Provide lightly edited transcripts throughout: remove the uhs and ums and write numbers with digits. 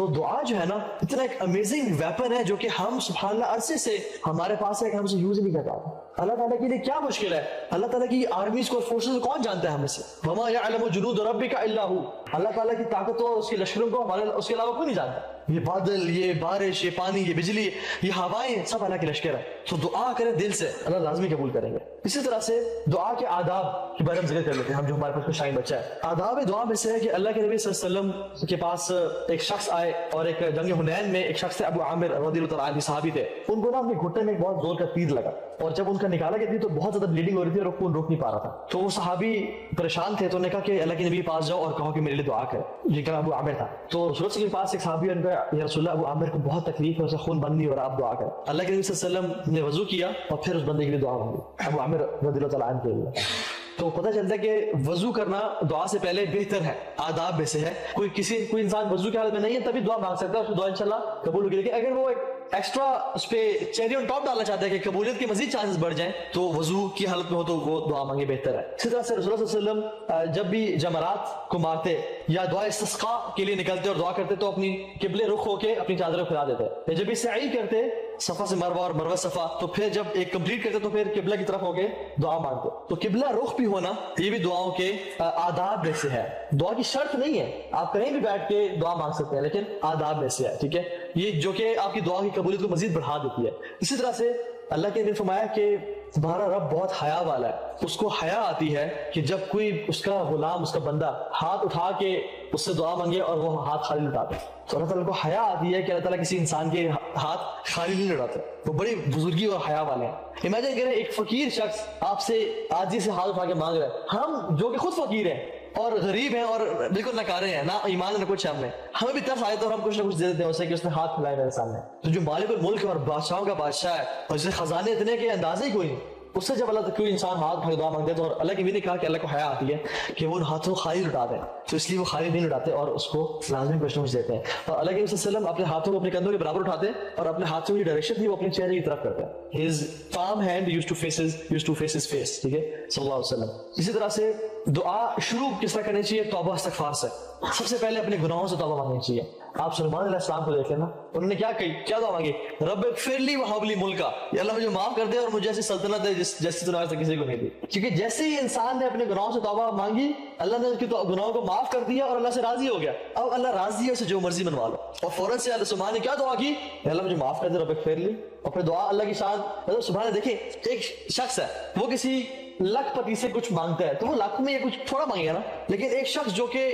تو دعا جو ہے نا اتنا ایک امیزنگ ویپن ہے جو کہ ہم سبحان اللہ عرصے سے ہمارے پاس ہے کہ ہم اسے یوز نہیں کر پاتے. اللہ تعالیٰ کے لیے کیا مشکل ہے؟ اللہ تعالیٰ کی آرمیز کو اور فورسز کو کون جانتا ہے ہم سے؟ وما یعلم جنود ربک الا هو. اللہ تعالیٰ کی طاقتوں اور اس کے لشکروں کو ہمارے اس کے علاوہ کوئی نہیں جانتا. یہ بادل، یہ بارش، یہ پانی، یہ بجلی، یہ ہوائیں، سب اللہ کے لشکر ہے. تو دعا کریں دل سے، اللہ لازمی قبول کریں گے. اسی طرح سے دعا کے آداب کے بارے میں ذکر کر لیتے ہیں ہم جو ہمارے پاس کوئی شائن بچہ ہے. آداب دعا میں سے ہے کہ اللہ کے نبی صلی اللہ علیہ وسلم کے پاس ایک شخص آئے اور ایک جنگ حنین میں ایک شخص تھے ابو عامر رضی اللہ تعالیٰ عنہ، صحابی تھے. ان کو نا اپنے گھٹنے میں ایک بہت زور کا تیر لگا اور جب ان کا نکالا گیا تو بہت زیادہ بلیڈنگ ہو رہی تھی اور خون روک نہیں پا رہا تھا. تو وہ صحابی پریشان تھے تو انہوں نے کہا کہ اللہ کے نبی کے پاس جاؤ اور کہو کہ میرے لیے دعا کرے. جن کا ابو عامر تھا. تو رسول اللہ کے پاس ایک صحابی ان کا یا رسول اللہ ابو عامر کو بہت تکلیف ہے، اسے خون بند نہیں ہو رہا، آپ دعا کریں. اللہ کے نبی صلی اللہ علیہ وسلم نے وضو کیا اور پھر اس بندے کے لیے دعا مانگی ابو عامر رضی اللہ تعالیٰ عنہ کے لیے. تو پتہ چلتا ہے کہ وضو کرنا دعا سے پہلے بہتر ہے، آداب میں سے ہے. کوئی انسان وضو کی حالت میں نہیں ہے تبھی دعا مانگ سکتا ہے، اس کو دعا انشاءاللہ قبول ہوگی. لیکن اگر وہ ایک ایکسٹرا اس پہ چیری آن ٹاپ ڈالنا چاہتا ہے کہ قبولیت کے مزید چانسز بڑھ جائیں تو وضو کی حالت میں ہو تو وہ دعا مانگے بہتر ہے. اسی طرح سے رسول اللہ صلی اللہ علیہ وسلم جب بھی جمرات کو مارتے یا دعا استسقاء کے لیے نکلتے اور دعا کرتے تو اپنی قبلے رخ ہو کے اپنی چادریں پھیلا دیتے. یا جب بھی سعی کرتے صفا سے مروہ اور مروہ صفا تو پھر جب ایک کمپلیٹ کرتے تو پھر قبلہ کی طرف ہو کے دعا مانگتے. تو قبلہ رخ بھی ہونا یہ بھی دعاؤں کے آداب میں سے ہے. دعا کی شرط نہیں ہے، آپ کہیں بھی بیٹھ کے دعا مانگ سکتے ہیں، لیکن آداب میں سے ہے. ٹھیک ہے، یہ جو کہ آپ کی دعا کی قبولیت کو مزید بڑھا دیتی ہے. اسی طرح سے اللہ کے نے فرمایا کہ تمہارا رب بہت حیا والا ہے. اس کو حیا آتی ہے کہ جب کوئی اس کا غلام، اس کا بندہ ہاتھ اٹھا کے اس سے دعا مانگے اور وہ ہاتھ خالی لٹاتے. تو اللہ تعالیٰ کو حیا آتی ہے کہ اللہ تعالیٰ کسی انسان کے ہاتھ خالی نہیں لٹاتے. وہ بڑی بزرگی اور حیا والے ہیں. امیجن کریں ایک فقیر شخص آپ سے آجزی سے ہاتھ اٹھا کے مانگ رہا ہے. ہم جو کہ خود فقیر ہیں اور غریب ہیں اور بالکل نکارے ہیں، نہ ایمان نہ کچھ ہم نے، ہمیں بھی ترس آئے تو ہم کچھ نہ کچھ دے دیتے ہیں اسے کہ اس نے ہاتھ پھیلائے میرے سامنے. تو جو مالک الملک اور بادشاہوں کا بادشاہ ہے اور جسے خزانے اتنے کہ اندازے ہی کوئی نہیں، اس سے جب اللہ کوئی انسان ہاتھ اٹھا کے دعا مانگتے تو اللہ کی بھی نے کہا کہ اللہ کو حیا آتی ہے کہ وہ ان ہاتھوں کو خالی لٹا دیں. تو اس لیے وہ خالی نہیں لٹاتے اور اس کو لازمی کچھ نہ کچھ دیتے ہیں. اور اللہ کے وسلم اپنے ہاتھوں کو اپنے کندھوں کے برابر اٹھاتے اور اپنے ہاتھوں کی ڈائریکشن بھی وہ اپنے چہرے کی طرف کرتے ہیں. His palm hand used to face his face. ٹھیک ہے، صلی اللہ علیہ وسلم. اسی طرح سے دعا شروع کس طرح کرنی چاہیے؟ توبہ استغفار سے. سب سے پہلے اپنے گناہوں سے توبہ مانگنی چاہیے. آپ سلمان علیہ السلام کو دیکھ لینا، انہوں نے کیا دعا مانگی؟ رب اغفر لی وہب لی ملکا، یا اللہ مجھے معاف کر دے اور مجھے ایسی سلطنت دے جیسی تو آج تک کسی کو نہیں دی. کیونکہ جیسے ہی انسان نے اپنے گناہوں سے توبہ مانگی اللہ نے اس کے گناہوں کو معاف کر دیا اور اللہ سے راضی ہو گیا. اب اللہ راضی ہے، اسے جو مرضی منوا لو. اور فوراً سے اللہ سلمان نے کیا دعا کی؟ اللہ مجھے معاف کر دے، رب اغفر لی. اور پھر دعا اللہ کی شان. مطلب سبحان اللہ، دیکھیں ایک شخص ہے وہ کسی لکھ پتی سے کچھ مانگتا ہے تو وہ لاکھ میں یہ کچھ تھوڑا مانگے نا. لیکن ایک شخص جو کہ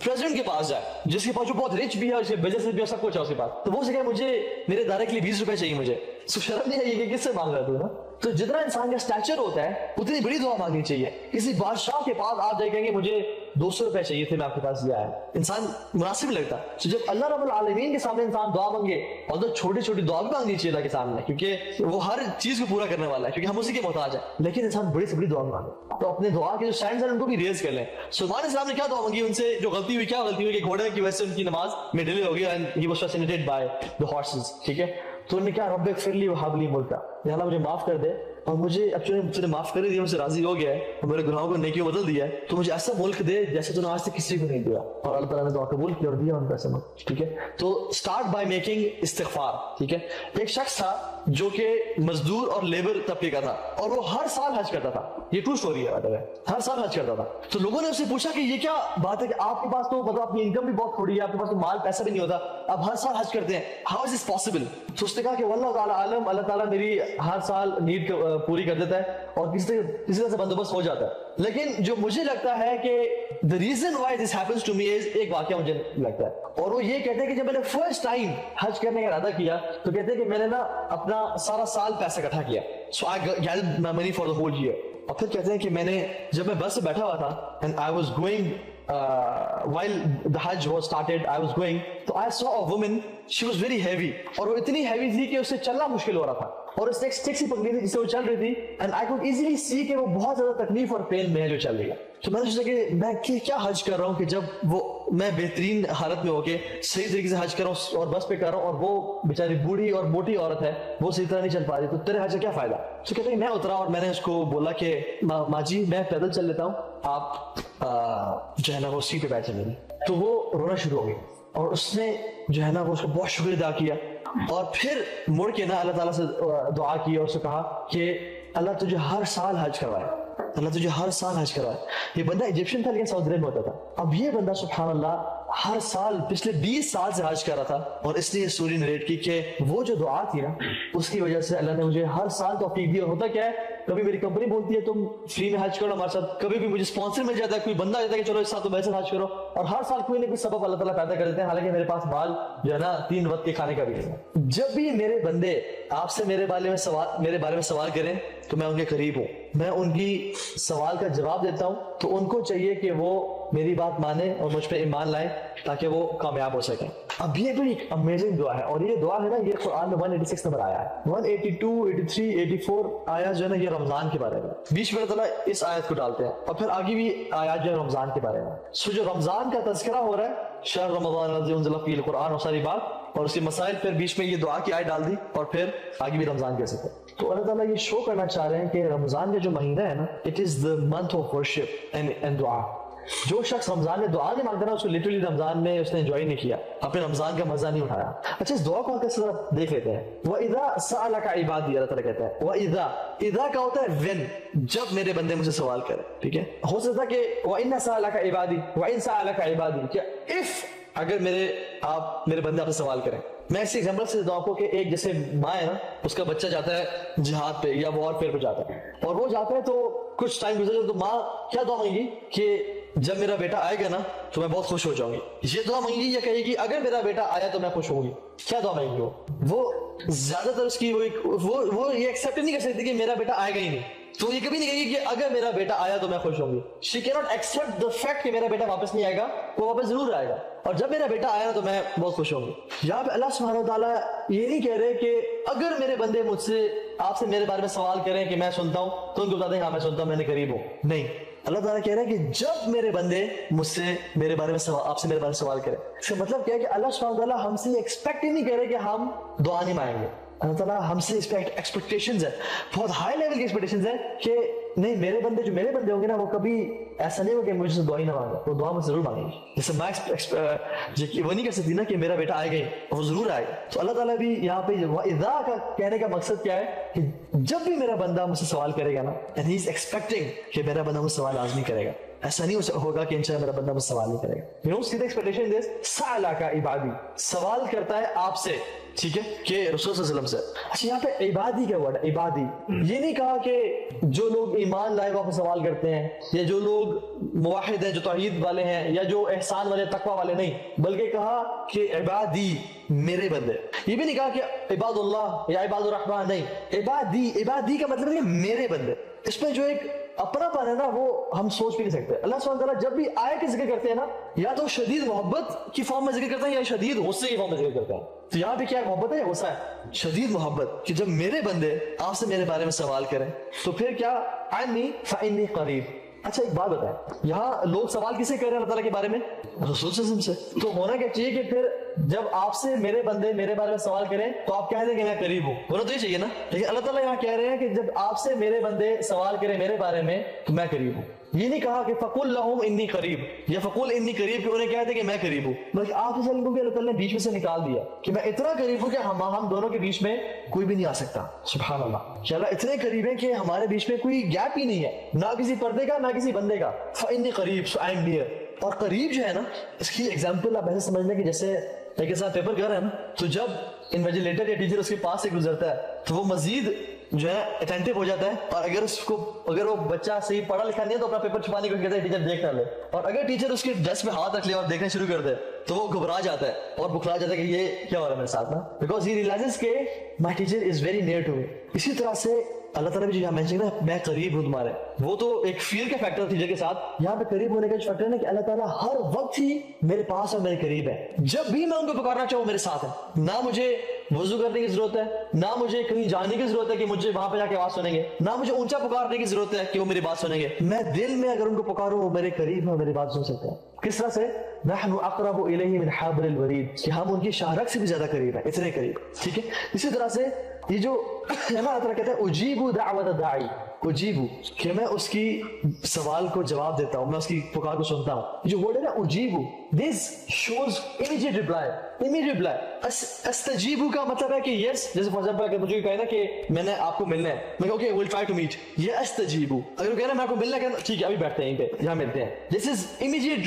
پریزیڈنٹ کے پاس جائے، جس کے پاس جو بہت رچ بھی ہے، جس بزنس بھی ہے، سب کچھ ہے اس کے پاس، تو وہ اسے کہے مجھے میرے ادارے کے لیے 20 روپے چاہیے مجھے. تو شرم نہیں ہے کہ کس سے مانگ رہا ہے تو نا. تو جتنا انسان کا اسٹیچر ہوتا ہے اتنی بڑی دعا مانگنی چاہیے. کسی بادشاہ کے پاس آپ جائے کہیں گے مجھے 200 روپے چاہیے تھے، میں آپ کے پاس یہ آیا، انسان مناسب لگتا. تو جب اللہ رب العالمین کے سامنے انسان دعا مانگے، اور تو چھوٹی چھوٹی دعا بھی مانگنی چاہیے اللہ کے سامنے، کیونکہ وہ ہر چیز کو پورا کرنے والا ہے، کیونکہ ہم اسی کے محتاج ہیں. لیکن انسان بڑی سے بڑی دعا مانگے تو اپنے دعا کے جو سٹینڈز ہیں ان کو بھی ریز کر لیں. سلمان علیہ السلام نے کیا دعا مانگی؟ ان سے جو غلطی ہوئی، کیا غلطی ہوئی کہ گھوڑے کی وجہ سے ان کی نماز میں ڈیلے ہو گئی and he was fascinated by the horses. ٹھیک ہے، تو انہوں نے کیا؟ رب اغفر لی وہب لی ملکا، یا اللہ مجھے معاف کر دے اور مجھے اب تم نے معاف کر دیا، مجھ سے راضی ہو گیا ہے اور میرے گناہوں کو نیکیوں بدل دیا ہے، تو مجھے ایسا ملک دے جیسے تو نے آج تک کسی کو نہیں دیا. اور اللہ تعالیٰ نے دعا قبول کی اور دیا ان کو ایسا ملک. ٹھیک ہے، تو اسٹارٹ بائی میکنگ استغفار. ٹھیک ہے، ایک شخص تھا جو کہ مزدور اور لیبر طبقے کا تھا اور وہ ہر سال حج کرتا تھا. یہ ٹرو اسٹوری ہے، ہر سال حج کرتا تھا. تو لوگوں نے اس سے پوچھا کہ یہ کیا بات ہے کہ آپ کے پاس تو مطلب اپنی انکم بھی بہت تھوڑی ہے، آپ کے پاس تو مال پیسہ بھی نہیں ہوتا، آپ ہر سال حج کرتے ہیں، ہاؤ از دس پاسبل؟ تو اس نے کہا کہ واللہ تعالیٰ عالم، اللہ تعالیٰ میری ہر سال نیڈ پوری کر دیتا ہے اور کسی طرح سے بندوبست ہو جاتا ہے. لیکن جو مجھے لگتا ہے کہ the reason why this happens to me is، ایک واقعہ مجھے لگتا ہے، اور وہ یہ کہتے ہیں کہ جب میں نے فرسٹ ٹائم حج کرنے کا ارادہ کیا تو کہتے ہیں کہ میں نے نا اپنا سارا سال پیسہ اکٹھا کیا. so I gathered my money for the whole year. اور پھر کہتے ہیں کہ میں نے جب میں بس سے بیٹھا ہوا تھا and I was going while the Hajj was started, I was going, تو I saw a woman, she was very heavy, اور وہ اتنی heavy تھی کہ اسے چلنا مشکل ہو رہا تھا اور اس نے ایک سٹک سی پکڑی تھی جس سے وہ چل رہی تھی and I could easily see کہ وہ بہت زیادہ تکلیف اور پین میں ہے جو چل رہی ہے. تو میں نے سوچا کہ میں کیا حج کر رہا ہوں کہ جب وہ میں بہترین حالت میں ہو کے صحیح طریقے سے حج کر رہا ہوں اور بس پہ کر رہا ہوں اور وہ بیچاری بوڑھی اور موٹی عورت ہے، وہ صحیح طرح نہیں چل پا رہی، تو تیرے حج کا کیا فائدہ؟ تو کہتے ہیں میں اترا اور میں نے اس کو بولا کہ ماں جی میں پیدل چل لیتا ہوں، آپ جو ہے نا وہ سیٹ پہ بیٹھے میری. تو وہ رونا شروع ہو گئی اور اس نے جو ہے نا وہ اس کا بہت شکر ادا کیا, اور پھر مڑ کے نا اللہ تعالیٰ سے دعا کی اور اس سے کہا کہ اللہ تجھے ہر سال حج کروائے, اللہ تجھے ہر سال حج کروائے. یہ بندہ ایجپشن تھا لیکن سعودی عرب میں ہوتا تھا. اب یہ بندہ سبحان اللہ ہر سال پچھلے 20 سال سے حج کر رہا تھا, اور اس نے یہ سٹوری نریٹ کی کہ وہ جو دعا تھی نا اس کی وجہ سے اللہ نے مجھے ہر سال توفیق دی. اور ہوتا کیا ہے, کبھی میری کمپنی بولتی ہے تم فری میں حج کرو ہمارے ساتھ, کبھی بھی مجھے اسپانسر مل جاتا ہے, کوئی بندہ آتا ہے کہ چلو اس سال تم ایسے حج کرو, اور ہر سال کوئی نہ کوئی سبب اللہ تعالیٰ پیدا کر دیتے ہیں. حالانکہ میرے پاس مال جو ہے نا 3 وقت کے کھانے کا بھی ہے. جب بھی میرے بندے آپ سے میرے بارے میں سوال کریں تو میں ان کے قریب ہوں, میں ان کی سوال کا جواب دیتا ہوں. تو ان کو چاہیے کہ وہ میری بات مانیں اور مجھ پہ ایمان لائیں تاکہ وہ کامیاب ہو سکیں. اب یہ بھی ایک امیزنگ دعا ہے, اور یہ دعا ہے نا یہ قرآن میں 186 نمبر آیا ہے. 182, 83, 84 آیات جو ہے نا یہ رمضان کے بارے میں, بیچ میں اللہ تعالیٰ اس آیت کو ڈالتے ہیں, اور پھر آگے بھی آیات جو ہے رمضان کے بارے میں. سو جو رمضان کا تذکرہ ہو رہا ہے, شہر رمضان الذی انزل فیہ القرآن اور ساری بات, اور اس کے مسائل, پھر بیچ میں یہ دعا کی آیت ڈال دی, اور پھر آگے بھی رمضان کیسے تھے. تو اللہ تعالیٰ یہ شو کرنا چاہ رہے ہیں کہ رمضان کا جو مہینہ ہے نا, it is the month of worship and دعا. جو شخص رمضان میں دعا نہیں مانگتا نا اس کو لٹرلی رمضان میں اس نے انجوائے نہیں کیا, اپنے رمضان کا مزہ نہیں اٹھایا. اچھا اس دعا کو کس طرح دیکھ لیتے ہیں. وَإِذَا سَأَلَكَ عِبَادِي, اللہ تعالیٰ کہتا ہے وَإِذَا, اِذَا کا ہوتا ہے when, جب میرے بندے مجھے سوال کرے. ٹھیک ہے, ہو سکتا کہ وَإِنَّ سَأَلَكَ عِبَادِي وَإِن سَأَلَكَ عِبَادِي, کہ if اگر میرے بندے آپ سے سوال کریں. میں ایسی ایگزامپل سے دیتا ہوں آپ کو کہ ایک جیسے ماں ہے نا, اس کا بچہ جاتا ہے جہاد پہ یا وار فیئر پہ جاتا ہے, اور وہ جاتا ہے تو کچھ ٹائم گزر جائے تو ماں کیا دعا مانگے گی کہ جب میرا بیٹا آئے گا نا تو میں بہت خوش ہو جاؤں گی. یہ دعا مانگے گی یا کہے گی اگر میرا بیٹا آیا تو میں خوش ہوں گی. کیا دعا مانگے گی وہ زیادہ تر اس کی وہ یہ ایکسیپٹ نہیں کر سکتی کہ میرا بیٹا آئے گا ہی نہیں, تو یہ کبھی نہیں کہے گی کہ اگر میرا بیٹا آیا تو میں خوش ہوں گی. شی کی ناٹ ایکسپٹ دا فیکٹ کہ میرا بیٹا واپس نہیں آئے گا, وہ واپس ضرور آئے گا, اور جب میرا بیٹا آیا تو میں بہت خوش ہوں گی. یہاں پہ اللہ سبحانہ و تعالیٰ یہ نہیں کہہ رہے کہ اگر میرے بندے مجھ سے آپ سے میرے بارے میں سوال کریں کہ میں سنتا ہوں تو ان کو بتا دیں ہاں میں سنتا ہوں, میں نے قریب ہوں. نہیں, اللہ تعالیٰ کہہ رہے ہیں کہ جب میرے بندے مجھ سے میرے بارے میں آپ سے میرے بارے میں سوال کریں. اس کا مطلب کیا ہے کہ اللہ سبحانہ و تعالیٰ ہم سے ایکسپیکٹ ہی نہیں کر رہے کہ ہم دعا نہیں مانگیں گے. اللہ تعالیٰ ہم سے ایکسپیکٹیشنز ہے, بہت ہائی لیول کی ایکسپیکٹیشنز ہے کہ نہیں میرے بندے جو میرے بندے ہوں گے نا وہ کبھی ایسا نہیں ہوگا کہ مجھ سے دعا ہی نہ مانگا, وہ دعا مجھ ضرور مانگے گی. جیسے میں وہ نہیں کر سکتی نا کہ میرا بیٹا آئے گا وہ ضرور آئے گا. تو اللہ تعالیٰ بھی یہاں پہ اذا کا کہنے کا مقصد کیا ہے کہ جب بھی میرا بندہ مجھ سے سوال کرے گا نا, اینڈ ہی از ایکسپیکٹنگ کہ میرا بندہ مجھ سے سوال آج نہیں کرے گا, ایسا نہیں ہوگا کہ انشاءاللہ میرا بندہ مجھ سے سوال نہیں کرے گا. یو نو سیدھا ایکسپیکٹیشن دس سألک عبادی, سوال کرتا ہے آپ سے, ٹھیک ہے, کہ رسول صلی اللہ علیہ وسلم سے. اچھا یہاں پہ عبادی کیا ورڈ ہے, عبادی, یہ نہیں کہا کہ جو لوگ ایمان لائے وہ آپ سے سوال کرتے ہیں, یا جو لوگ موحد ہیں جو توحید والے ہیں, یا جو احسان والے تقوی والے, نہیں, بلکہ کہا کہ عبادی میرے بندے. یہ بھی نہیں کہا کہ عباد اللہ یا عباد الرحمن, نہیں, عبادی کا مطلب ہے میرے بندے. اس میں جو ایک اپنا پن ہے نا وہ ہم سوچ بھی نہیں سکتے. اللہ سبحانہ وتعالیٰ جب بھی آئے کے ذکر کرتے ہیں نا, یا تو شدید محبت کی فارم میں ذکر کرتے ہیں یا شدید غصے کی فارم میں ذکر کرتے ہیں. تو یہاں پہ کیا محبت ہے یا غصہ ہے؟ شدید محبت, کہ جب میرے بندے آپ سے میرے بارے میں سوال کریں تو پھر کیا عنی فانی قریب. اچھا ایک بات بتائیں, یہاں لوگ سوال کسے کر رہے ہیں اللہ تعالیٰ کے بارے میں؟ رسول صلی اللہ علیہ وسلم سے. تو ہونا کیا چاہیے کہ پھر جب آپ سے میرے بندے میرے بارے میں سوال کریں تو آپ کہہ دیں کہ میں قریب ہوں, ہونا تو یہ چاہیے نا. لیکن اللہ تعالیٰ یہاں کہہ رہے ہیں کہ جب آپ سے میرے بندے سوال کریں میرے بارے میں تو میں قریب ہوں. یہ نہیں کہا کہ فقل لہم انی قریب یا فقل انی قریب, کہ انہیں کہہ دیں کہ میں قریب ہوں, بلکہ آپ سے کو بھی اللہ تعالیٰ نے بیچ میں سے نکال دیا کہ میں اتنا قریب ہوں کہ ہم دونوں کے بیچ میں کوئی بھی نہیں آ سکتا. سبحان اللہ, کہ اللہ اتنے قریب ہیں کہ ہمارے بیچ میں کوئی گیپ ہی نہیں ہے, نہ کسی پردے کا نہ کسی بندے کا. فانی قریب, سو آئی ایم نیئر. اور قریب جو ہے نا اس کی ایگزامپل آپ ایسے سمجھ لیں کہ جیسے ایک انسان پیپر کر رہا ہے نا, تو جب انویجیلیٹر یا ٹیچر اس کے پاس سے گزرتا ہے تو وہ مزید جو ہے اٹینٹو ہو جاتا ہے, اور اگر وہ بچہ صحیح پڑھا لکھا نہیں ہے تو اپنا پیپر چھپانے کی کوشش کرتا ہے ٹیچر دیکھ نہ لے, اور اگر ٹیچر اس کے ڈیسک پہ ہاتھ رکھ لے اور دیکھنا شروع کر دے تو وہ گھبرا جاتا ہے اور بکھلا جاتا ہے کہ یہ کیا ہو رہا ہے میرے ساتھ نا, بیکاز ہی ریئلائزز کہ my teacher is very near to me. اسی طرح سے اللہ تعالیٰ بھی جو یہاں مینشن کرتا ہے میں قریب ہوں تمہارے, وہ تو ایک فیل کا فیکٹر ٹیچر کے ساتھ, یہاں پہ قریب ہونے کا جو فیکٹر ہے کہ اللہ تعالیٰ ہر وقت ہی میرے پاس اور میرے قریب ہے. جب بھی میں ان کو پکارنا چاہوں میرے ساتھ ہے, نہ مجھے وضو کرنے کی ضرورت ہے, نہ مجھے کہیں جانے کی ضرورت ہے کہ مجھے وہاں پہ جا کے آواز سنیں گے, نہ مجھے اونچا پکارنے کی ضرورت ہے کہ وہ میری بات سنیں گے. میں دل میں اگر ان کو پکاروں وہ میرے قریب ہے, میری بات سن سکتے ہیں. کس طرح سے نحن اقرب الیہ من حبل الورید, کہ ہم ان کی شاہ رگ سے بھی زیادہ قریب ہیں, اتنے قریب. ٹھیک ہے, اسی طرح سے یہ جو ہے نا اللہ تعالیٰ کہتا ہے اجیبو دعوت الداعی، اجیبو کہ میں اس کی سوال کو جواب دیتا ہوں، میں اس کی پکار کو سنتا ہوں. جو ورڈ ہے نا اجیبو، this shows immediate reply, immediate reply. استجیبو کا مطلب ہے کہ یس، جیسے فار ایگزامپل اگر مجھے کہے نا کہ میں نے آپ کو ملنا ہے، میں کہوں okay well try to meet, یہ استجیبو. اگر وہ کہہ رہا ہے میں آپ کو ملنا ہے، ٹھیک ہے ابھی بیٹھتے ہیں یہیں پہ، یہاں ملتے ہیں. دس از امیڈیٹ